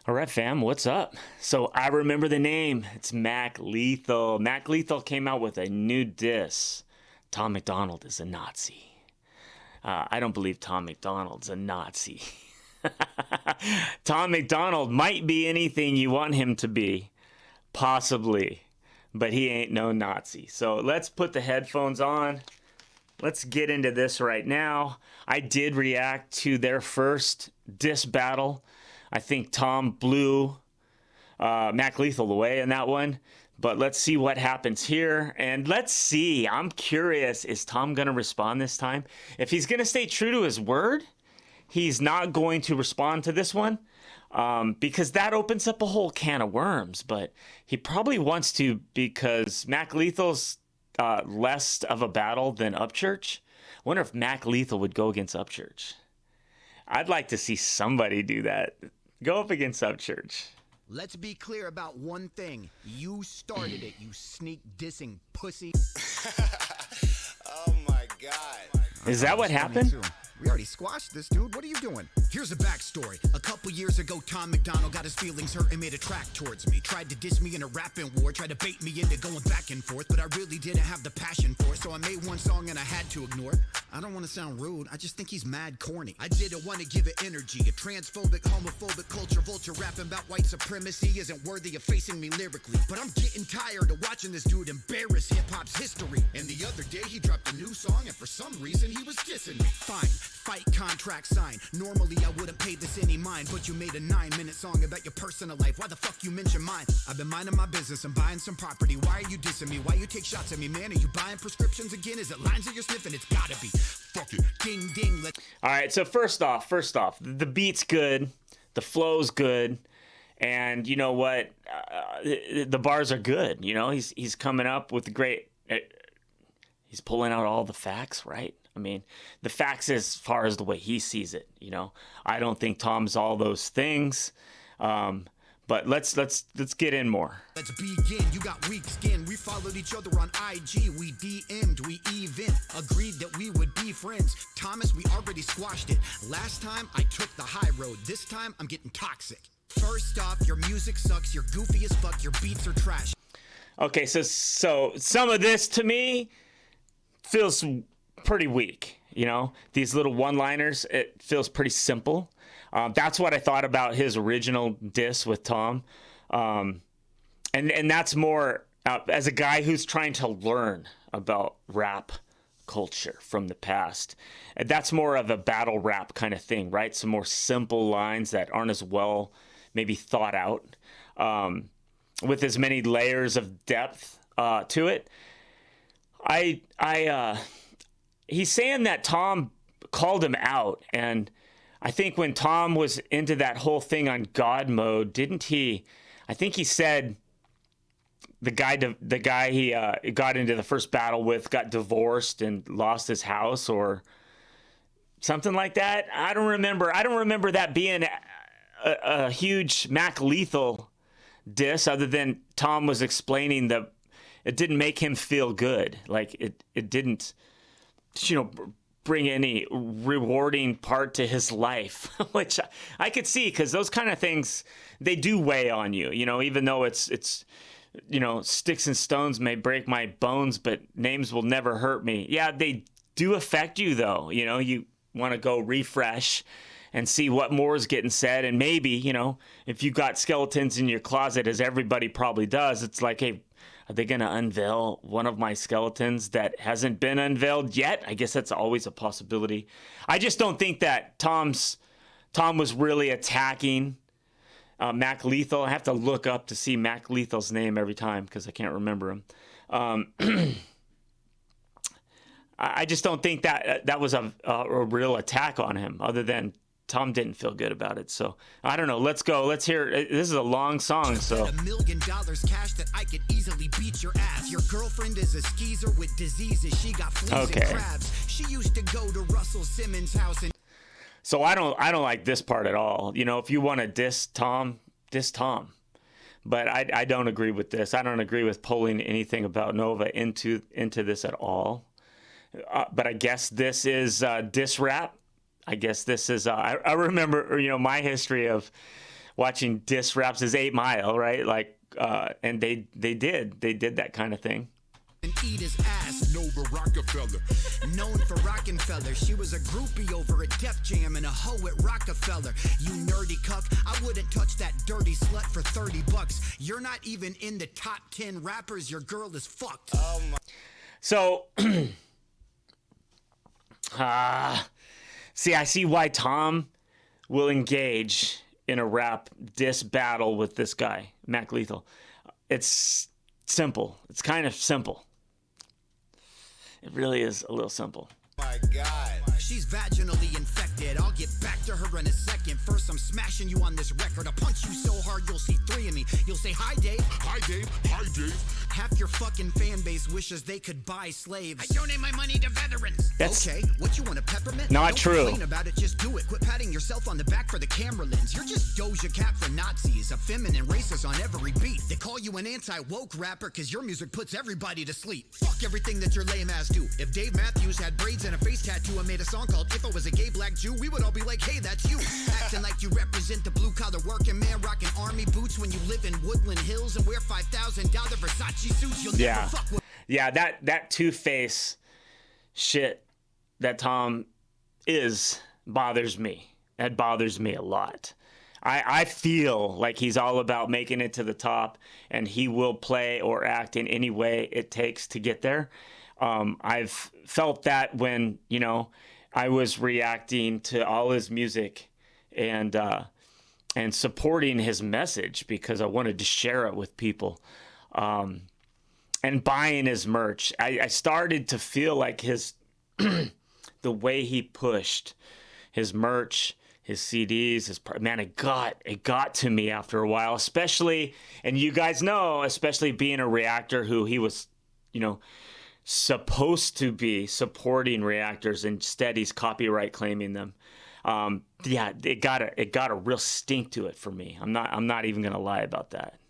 All right, fam, what's up? So I remember the name. It's Mac Lethal. Mac Lethal came out with a new diss. Tom Macdonald is a Nazi. I don't believe Tom Macdonald's a Nazi. Tom Macdonald might be anything you want him to be, possibly, but he ain't no Nazi. So let's put the headphones on. Let's get into this right now. I did react to their first diss battle. I think Tom blew Mac Lethal away in that one. But let's see what happens here. And let's see. I'm curious. Is Tom going to respond this time? If he's going to stay true to his word, he's not going to respond to this one. Because that opens up a whole can of worms. But he probably wants to because Mac Lethal's less of a battle than Upchurch. I wonder if Mac Lethal would go against Upchurch. I'd like to see somebody do that. Go up against Upchurch. Let's be clear about one thing. You started it, you sneak dissing pussy. Oh my God. Is that what happened? We already squashed this, dude. What are you doing? Here's a backstory. A couple years ago, Tom Macdonald got his feelings hurt and made a track towards me. Tried to diss me in a rapping war, tried to bait me into going back and forth, but I really didn't have the passion for it, so I made one song and I had to ignore it. I don't want to sound rude, I just think he's mad corny. I didn't want to give it energy. A transphobic, homophobic culture vulture rapping about white supremacy isn't worthy of facing me lyrically. But I'm getting tired of watching this dude embarrass hip-hop's history. And the other day he dropped a new song and for some reason he was dissing me. Fine. Fight contract signed. Normally I wouldn't pay this any mind, but you made a 9-minute song about your personal life. Why the fuck you mention mine? I've been minding my business and buying some property. Why are you dissing me? Why you take shots at me, man? Are you buying prescriptions again? Is it lines that you're sniffing? It's gotta be. Fuck it. Ding ding. All right, so first off, the beat's good, the flow's good, and you know what? The bars are good. You know, he's coming up with great. He's pulling out all the facts, right? I mean, the facts as far as the way he sees it, you know. I don't think Tom's all those things. But let's get in more. Let's begin. You got weak skin. We followed each other on IG. We DM'd. We even agreed that we would be friends. Thomas, we already squashed it. Last time I took the high road. This time I'm getting toxic. First off, your music sucks. You're goofy as fuck. Your beats are trash. Okay, so some of this to me feels pretty weak, you know, these little one-liners. It feels pretty simple. That's what I thought about his original diss with Tom, and that's more as a guy who's trying to learn about rap culture from the past. And that's more of a battle rap kind of thing, right? Some more simple lines that aren't as well maybe thought out, with as many layers of depth to it. He's saying that Tom called him out, and I think when Tom was into that whole thing on God mode, didn't he? I think he said the guy he got into the first battle with got divorced and lost his house or something like that. I don't remember that being a huge Mac Lethal diss, other than Tom was explaining that it didn't make him feel good. Like it didn't, you know, bring any rewarding part to his life, which I could see, because those kind of things, they do weigh on you, you know, even though it's, you know, sticks and stones may break my bones, but names will never hurt me. Yeah, they do affect you though. You know, you want to go refresh and see what more is getting said. And maybe, you know, if you got skeletons in your closet, as everybody probably does, it's like, hey, are they going to unveil one of my skeletons that hasn't been unveiled yet? I guess that's always a possibility. I just don't think that Tom was really attacking Mac Lethal. I have to look up to see Mac Lethal's name every time because I can't remember him. I just don't think that was a real attack on him, other than Tom didn't feel good about it. So I don't know. Let's go. Let's hear. This is a long song, so. $1 million cash that I could easily beat your ass. Your girlfriend is a skeezer with diseases. She got fleas and crabs. She used to go to Russell Simmons' house and. So I don't like this part at all. You know, if you want to diss Tom, diss Tom. But I don't agree with this. I don't agree with pulling anything about Nova into this at all. But I guess this is diss rap. I guess this is, I remember, you know, my history of watching diss raps is 8 Mile, right? Like, and they did that kind of thing. And eat his ass. Nova Rockefeller. Known for Rockefeller. She was a groupie over at Def Jam and a hoe at Rockefeller. You nerdy cuck. I wouldn't touch that dirty slut for $30. You're not even in the top 10 rappers. Your girl is fucked. Oh my. So, see, I see why Tom will engage in a rap diss battle with this guy, Mac Lethal. It's simple. It's kind of simple. It really is a little simple. My God. She's vaginally infected. I'll get back to her in a second. First, I'm smashing you on this record. I'll punch you so hard you'll see 3 of me. You'll say, hi, Dave. Hi, Dave. Hi, Dave. Half your fucking fan base wishes they could buy slaves. I donate my money to veterans. That's okay. What you want, a peppermint? not Don't true. complain about it. Just do it. Quit patting yourself on the back for the camera lens. You're just Doja Cat for Nazis. A feminine racist on every beat. They call you an anti-woke rapper because your music puts everybody to sleep. Fuck everything that your lame ass do. If Dave Matthews had braids and a face tattoo and made a song called If I Was a Gay Black Jew, we would all be like, hey, that's you. Acting like you represent the blue-collar working man, rocking army boots when you live in Woodland Hills and wear $5,000 Versace suits. You'll never fuck with. Yeah, that two-face shit that Tom is bothers me. That bothers me a lot. I feel like he's all about making it to the top, and he will play or act in any way it takes to get there. I've felt that when, you know, I was reacting to all his music and supporting his message because I wanted to share it with people, and buying his merch. I started to feel like his the way he pushed his merch, his CDs, man, it got to me after a while, especially, and you guys know, especially being a Reactor who he was, you know, supposed to be supporting Reactors, instead he's copyright claiming them. Yeah, it got a real stink to it for me. I'm not even gonna lie about that.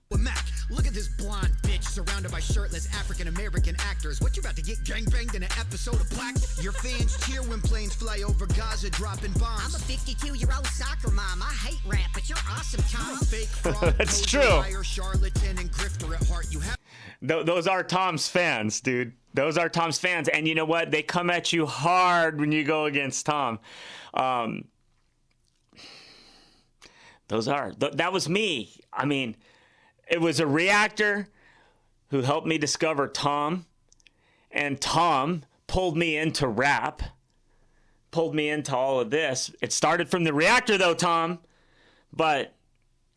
Well, Mac, look at this blonde bitch surrounded by shirtless African-American actors. What, you about to get gangbanged in an episode of Black? Your fans cheer when planes fly over Gaza dropping bombs. I'm a 52-year-old soccer mom. I hate rap, but you're awesome, Tom. You're a fake fraud, That's poser, true. liar, charlatan, and grifter at heart. You have Those are Tom's fans, dude. Those are Tom's fans. And you know what? They come at you hard when you go against Tom. That was me. I mean, it was a Reactor who helped me discover Tom. And Tom pulled me into rap. Pulled me into all of this. It started from the Reactor, though, Tom. But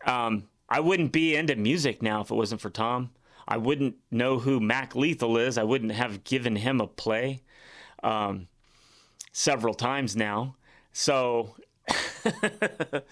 I wouldn't be into music now if it wasn't for Tom. I wouldn't know who Mac Lethal is. I wouldn't have given him a play several times now. So it's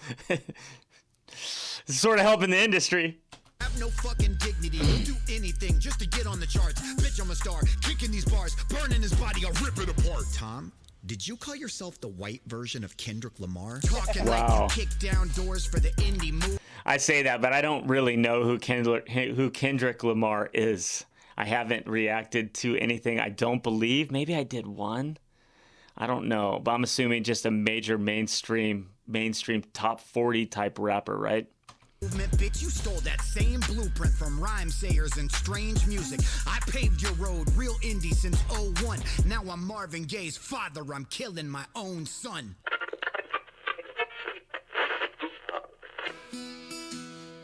sort of helping the industry. have no fucking dignity. You'll do anything just to get on the charts. Bitch, I'm a star. Kicking these bars, burning his body, I'll rip it apart. Tom, did you call yourself the white version of Kendrick Lamar? Talking Wow. like you kick down doors for the indie movie. I say that, but I don't really know who Kendrick Lamar is. I haven't reacted to anything. I don't believe. Maybe I did one. I don't know, but I'm assuming just a major mainstream top 40 type rapper, right? Movement, bitch, you stole that same blueprint from rhyme sayers and strange music. I paved your road, real indie since 01. Now I'm Marvin Gaye's father. I'm killing my own son.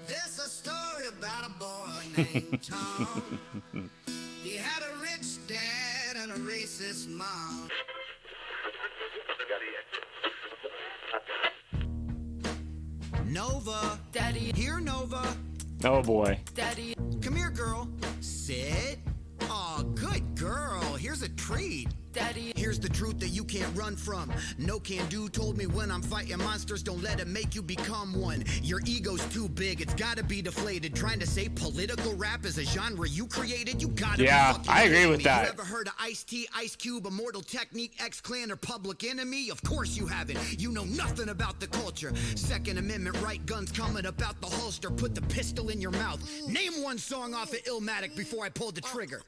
There's a story about a boy named Tom. He had a rich dad and a racist mom. Nova. Daddy. Here, Nova. Oh boy. Daddy. Come here, girl. Sit. Aw, good girl. Here's a treat. Daddy. Here's the truth that you can't run from. No can do told me when I'm fighting monsters, don't let it make you become one. Your ego's too big, it's gotta be deflated. Trying to say political rap is a genre you created, you gotta be fucking I agree kidding with me. that. You ever heard of Ice-T, Ice Cube, Immortal Technique, X-Clan, or Public Enemy? Of course you haven't. You know nothing about the culture. Second Amendment right guns coming up out the holster. Put the pistol in your mouth. Name one song off of Illmatic before I pull the trigger.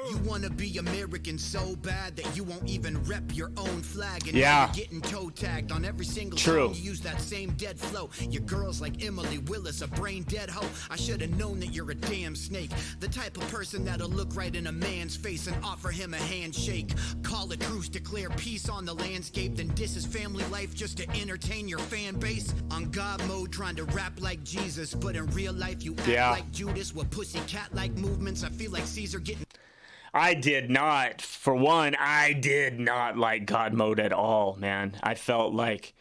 You wanna be American so bad that you won't even rep your own flag. And Yeah. now you're getting toe tagged on every single True. song. You use that same dead flow. Your girl's like Emily Willis, a brain dead hoe. I should have known that you're a damn snake. The type of person that'll look right in a man's face and offer him a handshake. Call a truce, declare peace on the landscape, then diss his family life just to entertain your fan base. On God mode, trying to rap like Jesus, but in real life you act Yeah. like Judas with pussycat-like movements. I feel like Caesar getting I did not, for one, I did not like God Mode at all, man. I felt like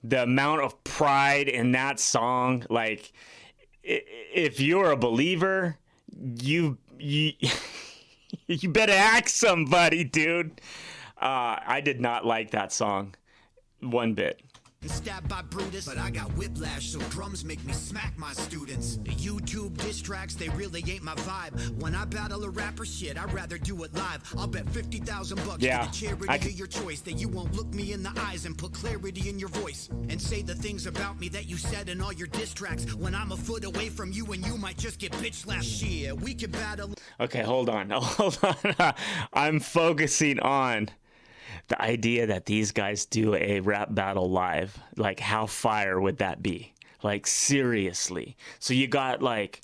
the amount of pride in that song, like, if you're a believer, you you better ask somebody, dude. I did not like that song one bit. stabbed by Brutus, but I got whiplash, so drums make me smack my students. YouTube diss tracks, they really ain't my vibe. When I battle a rapper, shit, I'd rather do it live. I'll bet $50,000 Yeah, to the charity of your choice that you won't look me in the eyes and put clarity in your voice and say the things about me that you said in all your diss tracks. When I'm a foot away from you and you might just get bitch slash shit. We could battle. Okay, hold on. I'm focusing on the idea that these guys do a rap battle live. Like, how fire would that be? Like, seriously. So you got like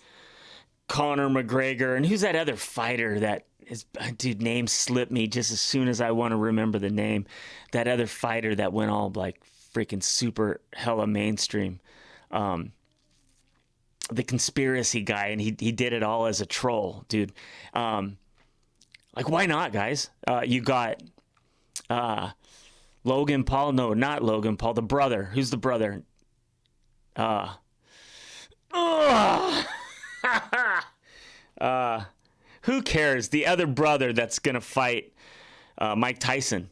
Conor McGregor, and who's that other fighter that is, dude, name slipped me just as soon as I want to remember the name. That other fighter that went all like freaking super hella mainstream. The conspiracy guy, and he did it all as a troll, dude. Like, why not, guys? You got Logan Paul. No, not Logan Paul. The brother. Who's the brother? Who cares? The other brother that's gonna fight Mike Tyson.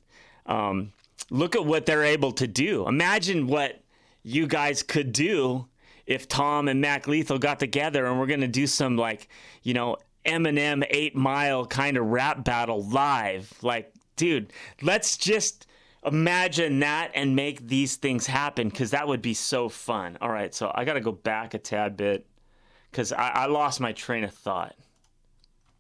Look at what they're able to do. Imagine what you guys could do if Tom and Mac Lethal got together and we're gonna do some, like, you know, Eminem 8 Mile kind of rap battle live. Like, dude, let's just imagine that and make these things happen, because that would be so fun. All right, so I got to go back a tad bit because I lost my train of thought.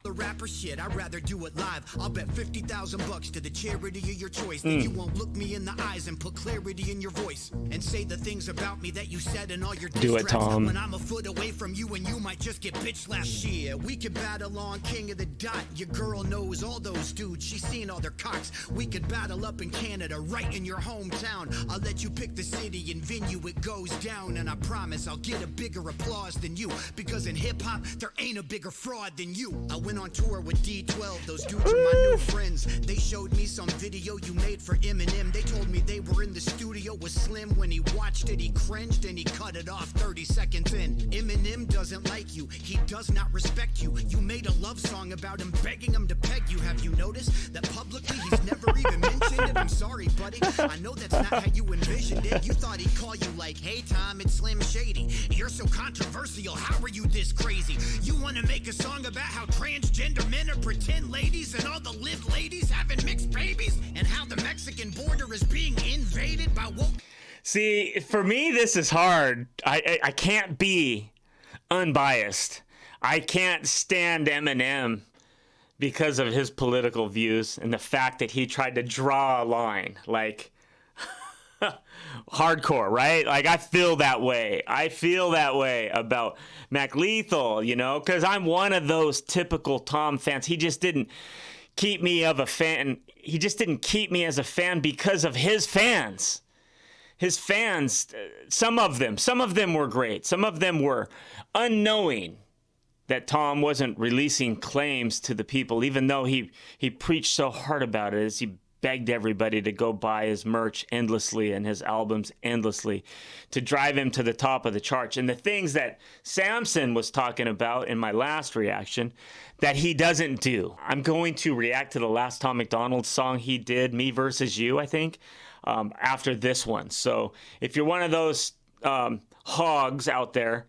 The rapper shit, I'd rather do it live. I'll bet $50,000 to the charity of your choice that you won't look me in the eyes and put clarity in your voice and say the things about me that you said in all your diss Do it, tracks. Tom. When I'm a foot away from you and you might just get bitch slash shit. We could battle on King of the Dot. Your girl knows all those dudes. She's seen all their cocks. We could battle up in Canada, right in your hometown. I'll let you pick the city and venue it goes down, and I promise I'll get a bigger applause than you, because in hip hop there ain't a bigger fraud than you. I went on tour with D12, those dudes are my new friends. They showed me some video you made for Eminem. They told me they were in the studio with Slim. When he watched it, he cringed and he cut it off 30 seconds in. Eminem doesn't like you, he does not respect you. You made a love song about him, begging him to peg you. Have you noticed that publicly he's never even mentioned it? I'm sorry, buddy, I know that's not how you envisioned it. You thought he'd call you like, hey Tom, it's Slim Shady. You're so controversial, how are you this crazy? You want to make a song about how transgender men are pretend ladies and all the live ladies having mixed babies, and how the Mexican border is being invaded by woke. See, for me, this is hard. I can't be unbiased. I can't stand Eminem because of his political views and the fact that he tried to draw a line, like, hardcore, right? Like, I feel that way. I feel that way about Mac Lethal, you know, because I'm one of those typical Tom fans. He just didn't keep me of a fan. He just didn't keep me as a fan because of his fans. His fans, some of them were great. Some of them were unknowing that Tom wasn't releasing claims to the people, even though he preached so hard about it, as he begged everybody to go buy his merch endlessly and his albums endlessly to drive him to the top of the charts. And the things that Samson was talking about in my last reaction that he doesn't do. I'm going to react to the last Tom Macdonald song he did, Me Versus You, I think, after this one. So if you're one of those hogs out there,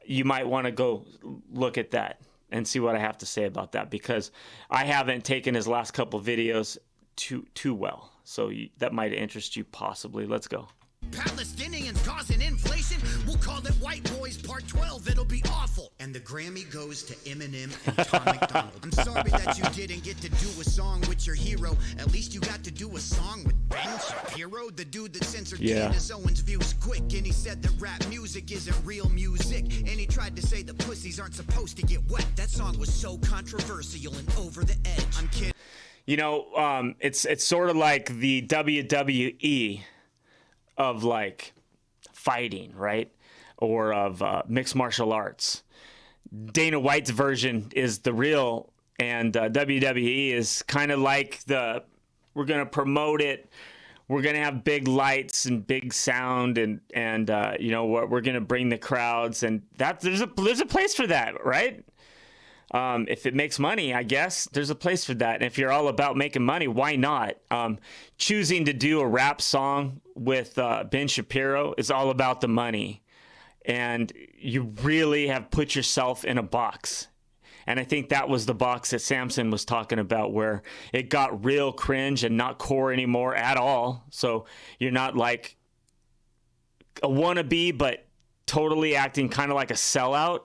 you might want to go look at that and see what I have to say about that, because I haven't taken his last couple videos too well. So that might interest you possibly. Let's go. Palestinians causing inflation, we'll call it White Boys Part 12, it'll be awful. And the Grammy goes to Eminem and Tom Macdonald. I'm sorry that you didn't get to do a song with your hero. At least you got to do a song with Ben Shapiro, the dude that censored Candace Owens' views quick. And he said that rap music isn't real music. And he tried to say the pussies aren't supposed to get wet. That song was so controversial and over the edge. I'm kidding. You know, it's sort of like the WWE of like fighting, right? Or of mixed martial arts. Dana White's version is the real, and WWE is kind of like we're going to promote it. We're going to have big lights and big sound, and you know what, we're going to bring the crowds, and there's a place for that, right? If it makes money, I guess there's a place for that. And if you're all about making money, why not? Choosing to do a rap song with Ben Shapiro is all about the money. And you really have put yourself in a box. And I think that was the box that Samson was talking about, where it got real cringe and not core anymore at all. So you're not like a wannabe, but totally acting kind of like a sellout.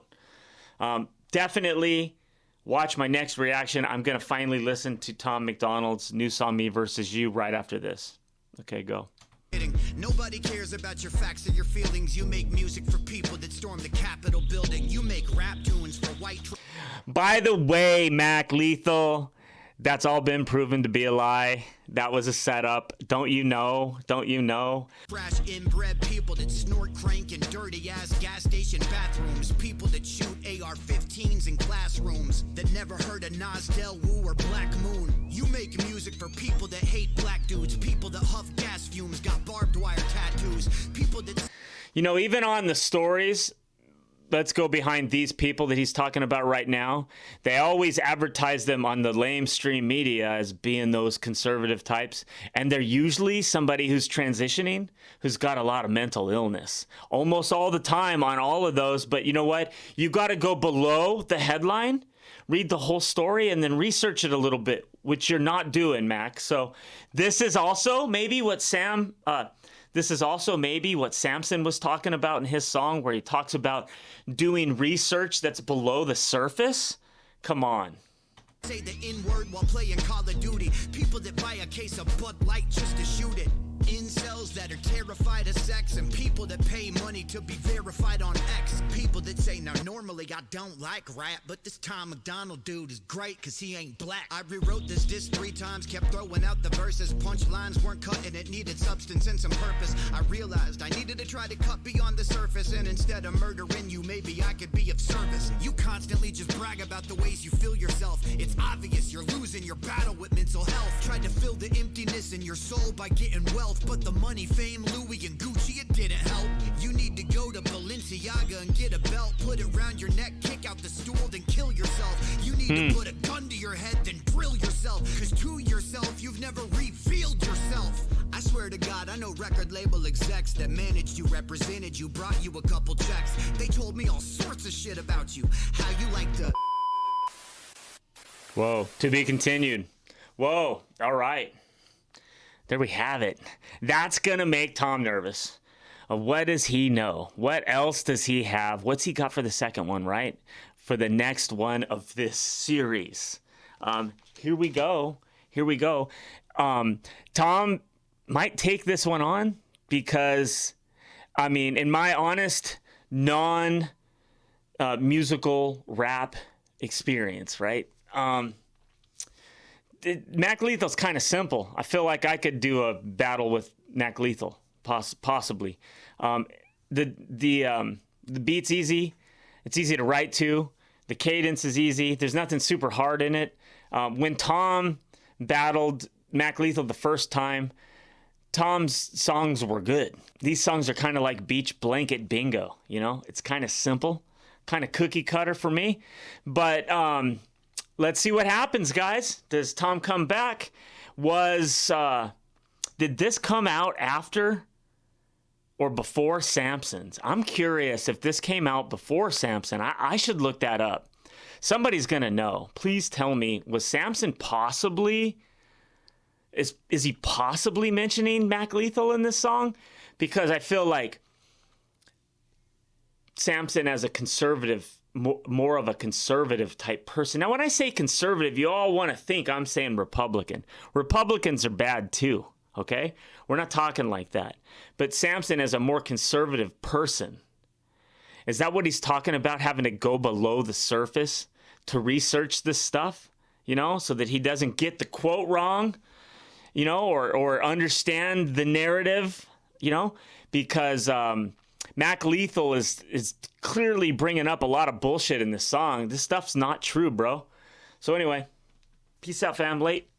Definitely watch my next reaction. I'm going to finally listen to Tom Macdonald's new song, Me Versus You, right after this. Okay, go. Nobody cares about your facts or your feelings. You make music for people that storm the Capitol building. You make rap tunes for white. By the way, Mac Lethal, that's all been proven to be a lie. That was a setup. Don't you know? Don't you know? Brash inbred people that snort crank in dirty ass gas station bathrooms. People that shoot AR-15s in classrooms. That never heard of Nas Del Woo or Black Moon. You make music for people that hate black dudes. People that huff gas fumes, got barbed wire tattoos. People that... You know, even on the stories, let's go behind these people that he's talking about right now. They always advertise them on the lamestream media as being those conservative types. And they're usually somebody who's transitioning, who's got a lot of mental illness. Almost all the time on all of those. But you know what? You got to go below the headline, read the whole story, and then research it a little bit, which you're not doing, Mac. So this is also maybe what Samson was talking about in his song, where he talks about doing research that's below the surface. Come on. Say the N-word while playing Call of Duty. People that buy a case of Bud Light just to shoot it. Incels that are terrified of sex, and people that pay money to be verified on X. People that say, now normally I don't like rap, but this Tom Macdonald dude is great cause he ain't black. I rewrote this diss 3 times, kept throwing out the verses. Punchlines weren't cutting, it needed substance and some purpose. I realized I needed to try to cut beyond the surface, and instead of murdering you, maybe I could be of service. You constantly just brag about the ways you feel yourself. It's obvious you're losing your battle with mental health. Tried to fill the emptiness in your soul by getting wealth, but the money, fame, Louis and Gucci, it didn't help. You need to go to Balenciaga and get a belt, put it around your neck, kick out the stool, then kill yourself. You need to put a gun to your head, then drill yourself, cause to yourself, you've never revealed yourself. I swear to God, I know record label execs that managed you, represented you, brought you a couple checks. They told me all sorts of shit about you, how you like to... Whoa, to be continued. Whoa, all right. There we have it. That's going to make Tom nervous. What does he know? What else does he have? What's he got for the second one, right? For the next one of this series. Here we go. Here we go. Tom might take this one on because, I mean, in my honest, non-musical rap experience, right? Mac Lethal's kind of simple. I feel like I could do a battle with Mac Lethal, possibly. The beat's easy. It's easy to write to. The cadence is easy. There's nothing super hard in it. When Tom battled Mac Lethal the first time, Tom's songs were good. These songs are kind of like beach blanket bingo. You know, it's kind of simple, kind of cookie cutter for me. But let's see what happens, guys. Does Tom come back? Did this come out after or before Samson's? I'm curious if this came out before Samson. I should look that up. Somebody's gonna know. Please tell me, was Samson possibly... Is he possibly mentioning Mac Lethal in this song? Because I feel like Samson, as a conservative more of a conservative type person. Now, when I say conservative, you all want to think I'm saying Republican. Republicans are bad too, okay? We're not talking like that. But Samson is a more conservative person. Is that what he's talking about, having to go below the surface to research this stuff, so that he doesn't get the quote wrong, or understand the narrative, because Mac Lethal is clearly bringing up a lot of bullshit in this song. This stuff's not true, bro. So anyway, peace out, fam. Late.